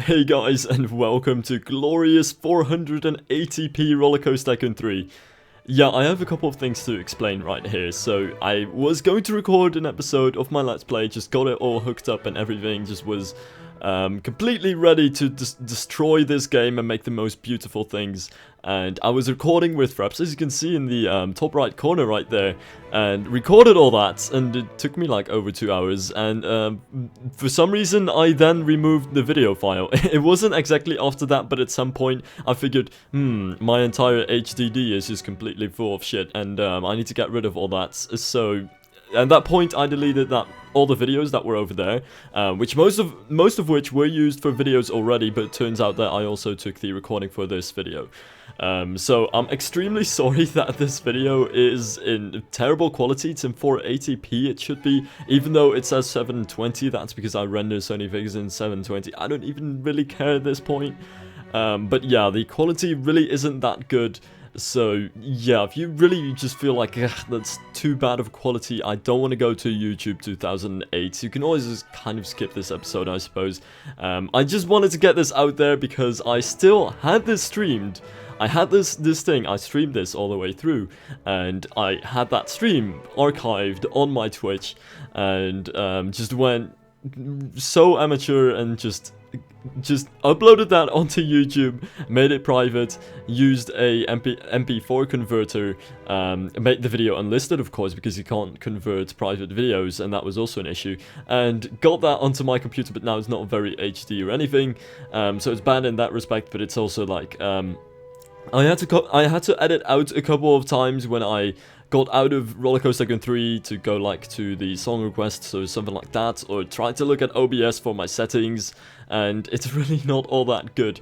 Hey guys, and welcome to glorious 480p Rollercoaster Tycoon 3. Yeah, I have a couple of things to explain right here. So I was going to record an episode of my Let's Play, just got it all hooked up and everything, just was completely ready to destroy this game and make the most beautiful things. And I was recording with Fraps, as you can see in the top right corner right there, and recorded all that, and it took me like over 2 hours, and for some reason I then removed the video file. It wasn't exactly after that, but at some point I figured, my entire HDD is just completely full of shit, and I need to get rid of all that. So at that point I deleted all the videos that were over there, which most of which were used for videos already, but it turns out that I also took the recording for this video. So I'm extremely sorry that this video is in terrible quality. It's in 480p, it should be, even though it says 720, that's because I render Sony figures in 720. I don't even really care at this point. But yeah, the quality really isn't that good. So yeah, if you really just feel like that's too bad of quality, I don't want to go to YouTube 2008. You can always just kind of skip this episode, I suppose. I just wanted to get this out there because I still had this streamed. I had this thing, I streamed this all the way through, and I had that stream archived on my Twitch, and just went so amateur and just uploaded that onto YouTube, made it private, used a MP4 converter, made the video unlisted, of course, because you can't convert private videos, and that was also an issue, and got that onto my computer, but now it's not very HD or anything, so it's bad in that respect, but it's also like, I had to edit out a couple of times when I got out of Rollercoaster Tycoon 3 to go like to the song requests or something like that, or try to look at OBS for my settings, and it's really not all that good.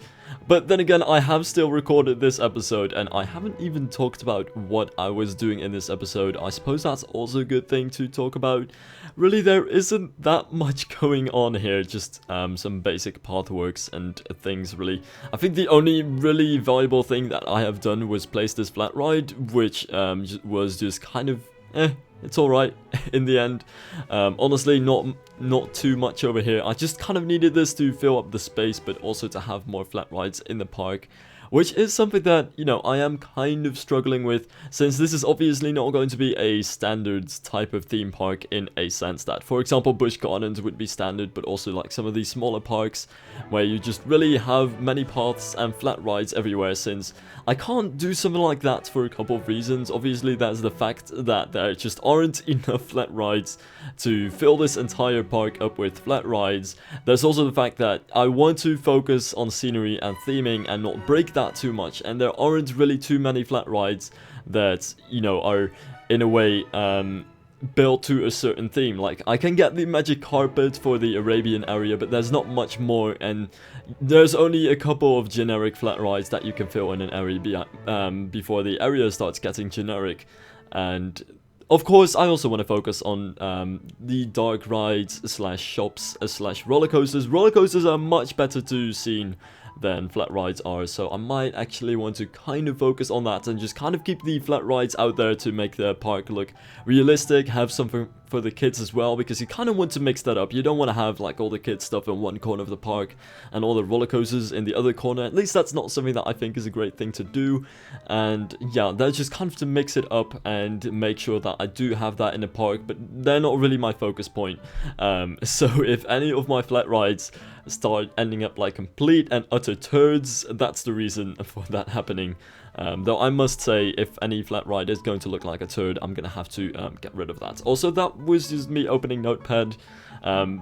But then again, I have still recorded this episode, and I haven't even talked about what I was doing in this episode. I suppose that's also a good thing to talk about. Really, there isn't that much going on here, just some basic pathworks and things, really. I think the only really valuable thing that I have done was place this flat ride, which was just kind of, it's alright in the end. Honestly, not too much over here. I just kind of needed this to fill up the space, but also to have more flat rides in the park, which is something that, you know, I am kind of struggling with, since this is obviously not going to be a standard type of theme park in a sense that, for example, Busch Gardens would be standard, but also like some of these smaller parks where you just really have many paths and flat rides everywhere, since I can't do something like that for a couple of reasons. Obviously, there's the fact that there just aren't enough flat rides to fill this entire park up with flat rides. There's also the fact that I want to focus on scenery and theming and not break that too much, and there aren't really too many flat rides that, you know, are in a way built to a certain theme. Like, I can get the magic carpet for the Arabian area, but there's not much more, and there's only a couple of generic flat rides that you can fill in an area before the area starts getting generic. And of course, I also want to focus on the dark rides slash shops slash roller coasters. Roller coasters are much better to scene than flat rides are, so I might actually want to kind of focus on that and just kind of keep the flat rides out there to make the park look realistic, have something for the kids as well, because you kind of want to mix that up. You don't want to have like all the kids stuff in one corner of the park and all the roller coasters in the other corner. At least that's not something that I think is a great thing to do, and yeah, that's just kind of to mix it up and make sure that I do have that in the park, but they're not really my focus point. So if any of my flat rides start ending up like complete and utter turds, that's the reason for that happening. Though I must say, if any flat ride is going to look like a turd, I'm gonna have to get rid of that. Also, that was just me opening Notepad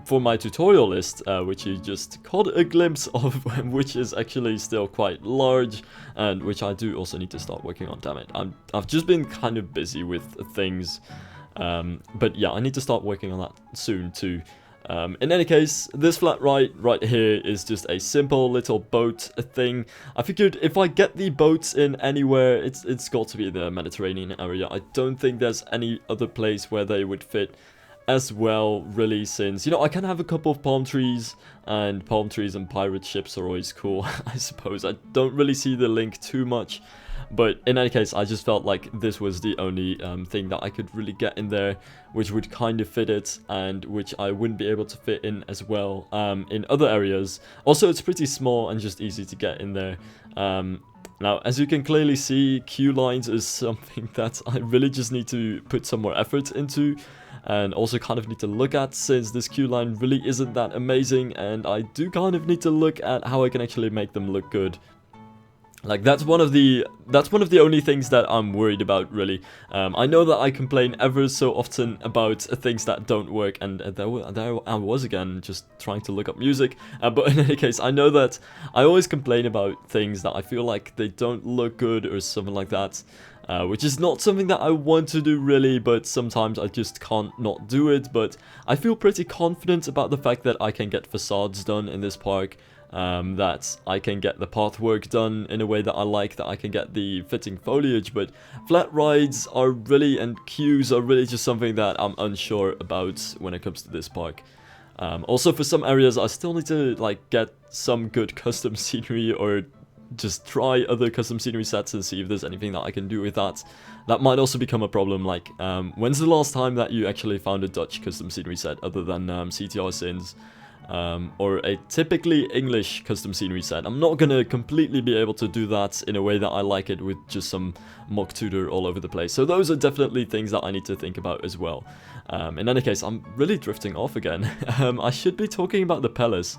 for my tutorial list, which you just caught a glimpse of, which is actually still quite large, and which I do also need to start working on, damn it. I've just been kind of busy with things, but yeah, I need to start working on that soon too. In any case, this flat ride right here is just a simple little boat thing. I figured if I get the boats in anywhere, it's got to be the Mediterranean area. I don't think there's any other place where they would fit as well, really, since, you know, I can have a couple of palm trees and pirate ships are always cool, I suppose. I don't really see the link too much But in any case, I just felt like this was the only thing that I could really get in there, which would kind of fit it, and which I wouldn't be able to fit in as well in other areas. Also, it's pretty small and just easy to get in there. Now, as you can clearly see, queue lines is something that I really just need to put some more effort into, and also kind of need to look at, since this queue line really isn't that amazing, and I do kind of need to look at how I can actually make them look good. Like, that's one of the only things that I'm worried about, really. I know that I complain ever so often about things that don't work, and there I was again, just trying to look up music. But in any case, I know that I always complain about things that I feel like they don't look good or something like that. Which is not something that I want to do, really, but sometimes I just can't not do it. But I feel pretty confident about the fact that I can get facades done in this park. That I can get the pathwork done in a way that I like, that I can get the fitting foliage, but flat rides are really, and queues are really just something that I'm unsure about when it comes to this park. Also, for some areas, I still need to, like, get some good custom scenery, or just try other custom scenery sets and see if there's anything that I can do with that. That might also become a problem. Like, when's the last time that you actually found a Dutch custom scenery set other than CTR Sins? Or a typically English custom scenery set. I'm not gonna completely be able to do that in a way that I like it, with just some mock tutor all over the place. So those are definitely things that I need to think about as well. In any case, I'm really drifting off again. I should be talking about the palace.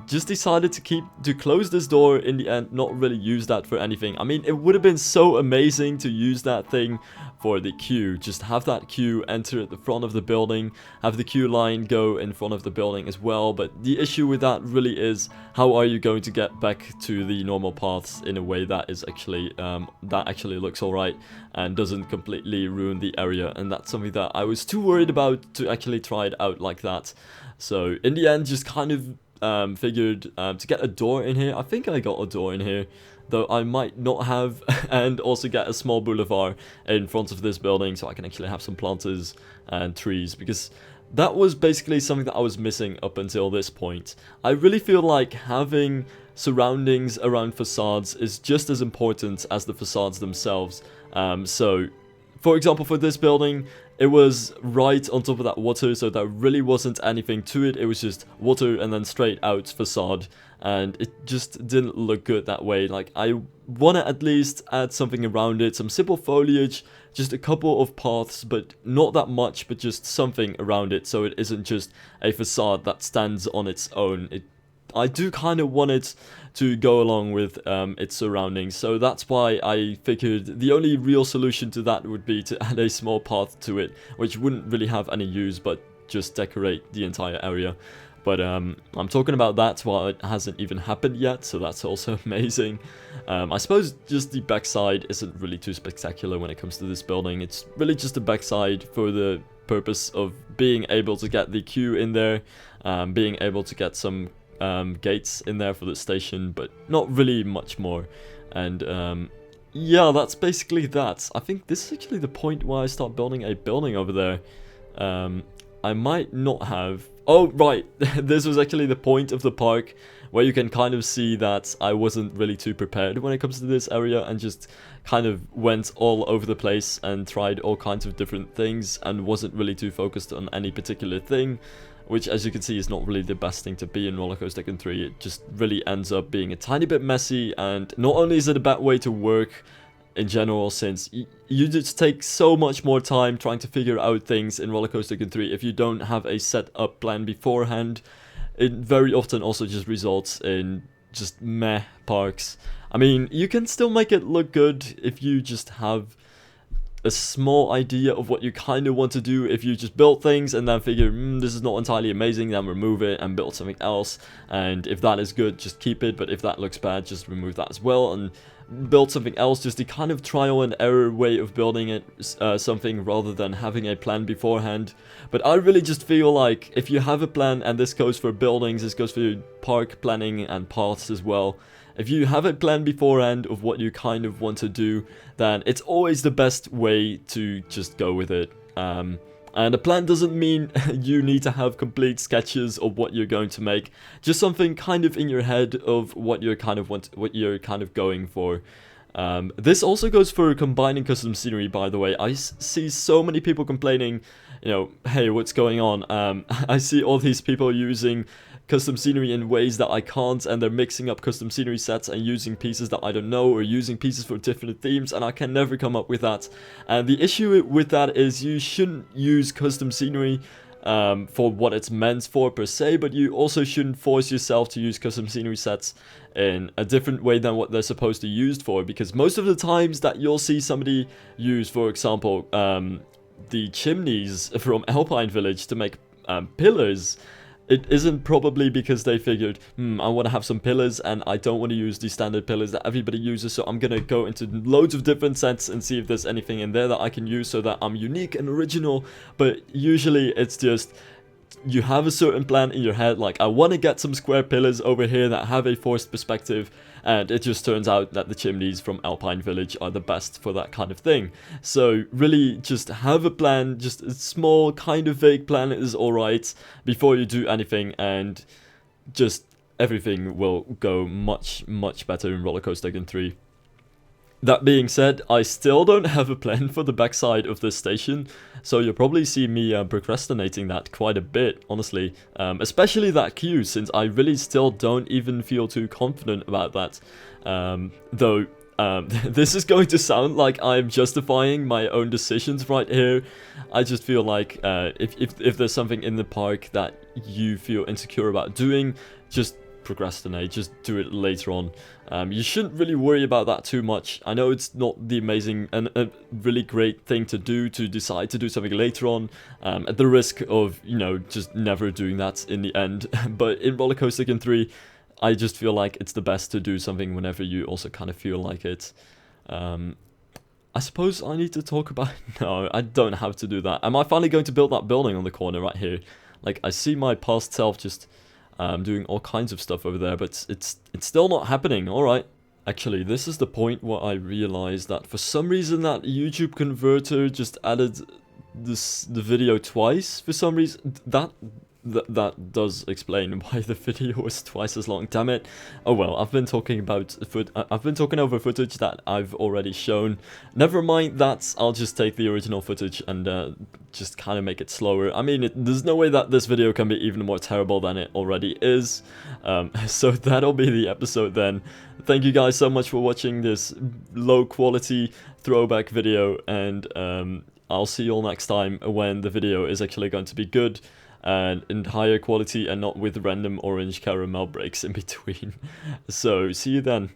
Just decided to close this door in the end, not really use that for anything. I mean, it would have been so amazing to use that thing for the queue. Just have that queue enter at the front of the building, have the queue line go in front of the building as well. But the issue with that really is, how are you going to get back to the normal paths in a way that is actually that actually looks alright and doesn't completely ruin the area? And that's something that I was too worried about to actually try it out like that. So in the end, just kind of figured to get a door in here. I think I got a door in here, though I might not have, and also get a small boulevard in front of this building so I can actually have some planters and trees, because that was basically something that I was missing up until this point. I really feel like having surroundings around facades is just as important as the facades themselves. So, for example, for this building, it was right on top of that water, so there really wasn't anything to it. It was just water and then straight out facade, and it just didn't look good that way. Like, I want to at least add something around it, some simple foliage, just a couple of paths, but not that much, but just something around it, so it isn't just a facade that stands on its own. I do kind of want it to go along with its surroundings, so that's why I figured the only real solution to that would be to add a small path to it, which wouldn't really have any use but just decorate the entire area. But I'm talking about that while it hasn't even happened yet, so that's also amazing. I suppose just the backside isn't really too spectacular when it comes to this building. It's really just a backside for the purpose of being able to get the queue in there, being able to get some gates in there for the station, but not really much more. And yeah, that's basically that. I think this is actually the point where I start building a building over there. I might not have... Oh, right. This was actually the point of the park where you can kind of see that I wasn't really too prepared when it comes to this area, and just kind of went all over the place and tried all kinds of different things and wasn't really too focused on any particular thing, which, as you can see, is not really the best thing to be in Roller Coaster Tycoon 3. It just really ends up being a tiny bit messy, and not only is it a bad way to work in general, since you just take so much more time trying to figure out things in Roller Coaster Tycoon 3 if you don't have a set up plan beforehand. It very often also just results in just meh parks. I mean, you can still make it look good if you just have a small idea of what you kind of want to do. If you just build things and then figure, this is not entirely amazing, then remove it and build something else. And if that is good, just keep it. But if that looks bad, just remove that as well and build something else. Just the kind of trial and error way of building it, something, rather than having a plan beforehand. But I really just feel like if you have a plan, and this goes for buildings, this goes for park planning and paths as well, if you have a plan beforehand of what you kind of want to do, then it's always the best way to just go with it. And a plan doesn't mean you need to have complete sketches of what you're going to make. Just something kind of in your head of what you're kind of going for. This also goes for combining custom scenery, by the way. I see so many people complaining, you know, hey, what's going on? I see all these people using custom scenery in ways that I can't, and they're mixing up custom scenery sets and using pieces that I don't know, or using pieces for different themes, and I can never come up with that. And the issue with that is you shouldn't use custom scenery for what it's meant for per se, but you also shouldn't force yourself to use custom scenery sets in a different way than what they're supposed to be used for, because most of the times that you'll see somebody use, for example, the chimneys from Alpine Village to make pillars, it isn't probably because they figured, I want to have some pillars and I don't want to use the standard pillars that everybody uses, so I'm going to go into loads of different sets and see if there's anything in there that I can use so that I'm unique and original. But usually it's just, you have a certain plan in your head, like I want to get some square pillars over here that have a forced perspective, and it just turns out that the chimneys from Alpine Village are the best for that kind of thing. So really just have a plan, just a small kind of vague plan is alright before you do anything, and just everything will go much better in Roller Coaster Tycoon 3. That being said, I still don't have a plan for the backside of this station, so you'll probably see me procrastinating that quite a bit, honestly. Especially that queue, since I really still don't even feel too confident about that. Though, this is going to sound like I'm justifying my own decisions right here. I just feel like if there's something in the park that you feel insecure about doing, just procrastinate, just do it later on. You shouldn't really worry about that too much. I know it's not the amazing and a really great thing to do, to decide to do something later on, at the risk of, you know, just never doing that in the end. But in Roller Coaster Tycoon 3, I just feel like it's the best to do something whenever you also kind of feel like it. I suppose I need to talk about... No, I don't have to do that. Am I finally going to build that building on the corner right here? Like, I see my past self just doing all kinds of stuff over there, but it's still not happening. Alright. Actually, this is the point where I realized that for some reason that YouTube converter just added the video twice. For some reason, that does explain why the video was twice as long. Damn it. Oh well, I've been talking over footage that I've already shown. Never mind that, I'll just take the original footage and just kind of make it slower. I mean, there's no way that this video can be even more terrible than it already is. So that'll be the episode then. Thank you guys so much for watching this low quality throwback video, and I'll see you all next time when the video is actually going to be good and in higher quality and not with random orange caramel breaks in between. So see you then.